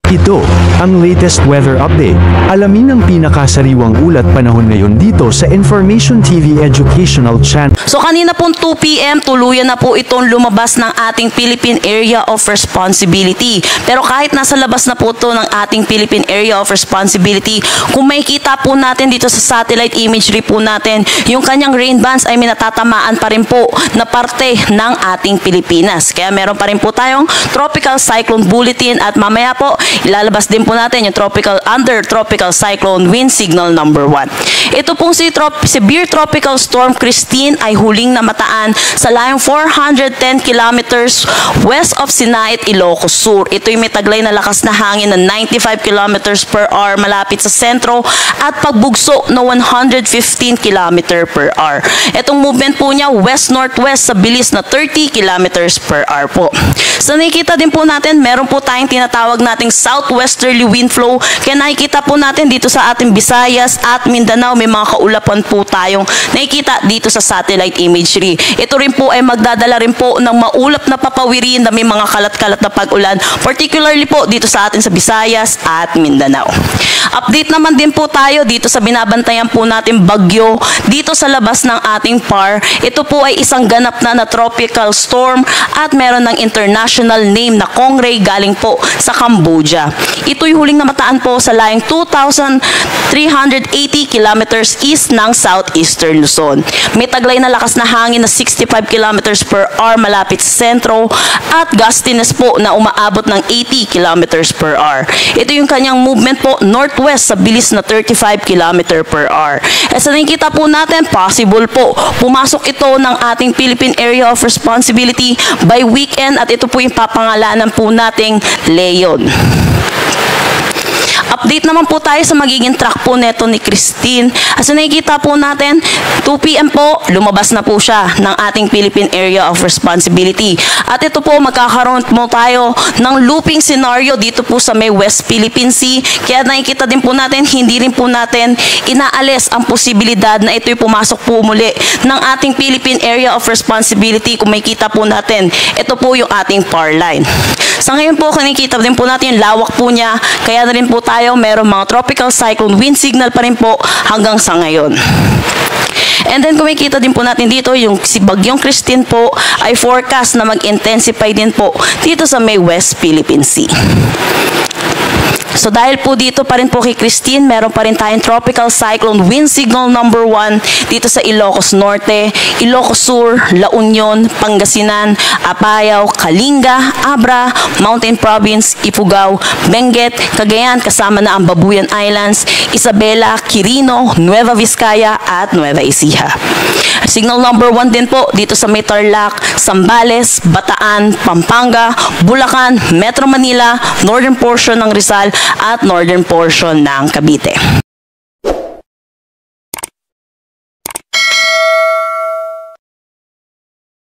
Ito, ang latest weather update. Alamin ang pinakasariwang ulat panahon ngayon dito sa Information TV Educational Channel. So kanina pong 2 PM, tuluyan na po itong lumabas ng ating Philippine Area of Responsibility. Pero kahit nasa labas na po ito ng ating Philippine Area of Responsibility, kung makikita po natin dito sa satellite imagery po natin, yung kanyang rain bands ay minatatamaan pa rin po na parte ng ating Pilipinas. Kaya meron pa rin po tayong Tropical Cyclone Bulletin at mamaya po, ilalabas din po natin yung under tropical cyclone wind signal number 1. Ito pong severe tropical storm Christine ay huling namataan sa layong 410 kilometers west of Sinait, Ilocos Sur. Ito yung may taglay na lakas na hangin na 95 kilometers per hour malapit sa sentro at pagbugso na 115 kilometer per hour. Itong movement po niya west-northwest sa bilis na 30 kilometers per hour po. So nakikita din po natin, meron po tayong tinatawag nating southwesterly wind flow. Kaya nakikita po natin dito sa ating Visayas at Mindanao, may mga kaulapan po tayong nakikita dito sa satellite imagery. Ito rin po ay magdadala rin po ng maulap na papawirin na may mga kalat-kalat na pag-ulan, particularly po dito sa atin sa Visayas at Mindanao. Update naman din po tayo dito sa binabantayan po natin bagyo dito sa labas ng ating PAR. Ito po ay isang ganap na tropical storm at meron ng international name na Kongray galing po sa Cambodia. Ito'y huling namataan po sa layong 2,380 kilometers east ng southeastern Luzon. May taglay na lakas na hangin na 65 kilometers per hour malapit sa sentro at gustiness po na umaabot ng 80 kilometers per hour. Ito yung kanyang movement po northwest sa bilis na 35 kilometer per hour. E sa nakikita po natin, possible po pumasok ito ng ating Philippine Area of Responsibility by weekend at ito po yung papangalanan po nating Leon. Update naman po tayo sa magiging track po neto ni Christine. As nakikita po natin, 2 PM po, lumabas na po siya ng ating Philippine Area of Responsibility. At ito po, magkakaroon mo tayo ng looping scenario dito po sa may West Philippine Sea. Kaya nakikita din po natin, hindi rin po natin inaalis ang posibilidad na ito'y pumasok po muli ng ating Philippine Area of Responsibility. Kung makikita po natin, ito po yung ating PAR line. Sa ngayon po, nakikita din po natin yung lawak po niya, kaya na rin po tayo merong mga tropical cyclone wind signal pa rin po hanggang sa ngayon. And then kung makikita din po natin dito, yung si Bagyong Christine po ay forecast na mag-intensify din po dito sa may West Philippine Sea. So dahil po dito pa rin po kay Christine, meron pa rin tayong tropical cyclone wind signal number 1 dito sa Ilocos Norte, Ilocos Sur, La Union, Pangasinan, Apayao, Kalinga, Abra, Mountain Province, Ifugao, Benguet, Cagayan kasama na ang Babuyan Islands, Isabela, Quirino, Nueva Vizcaya at Nueva Ecija. Signal number 1 din po dito sa may Tarlac, Zambales, Bataan, Pampanga, Bulacan, Metro Manila, northern portion ng Rizal at northern portion ng Cavite.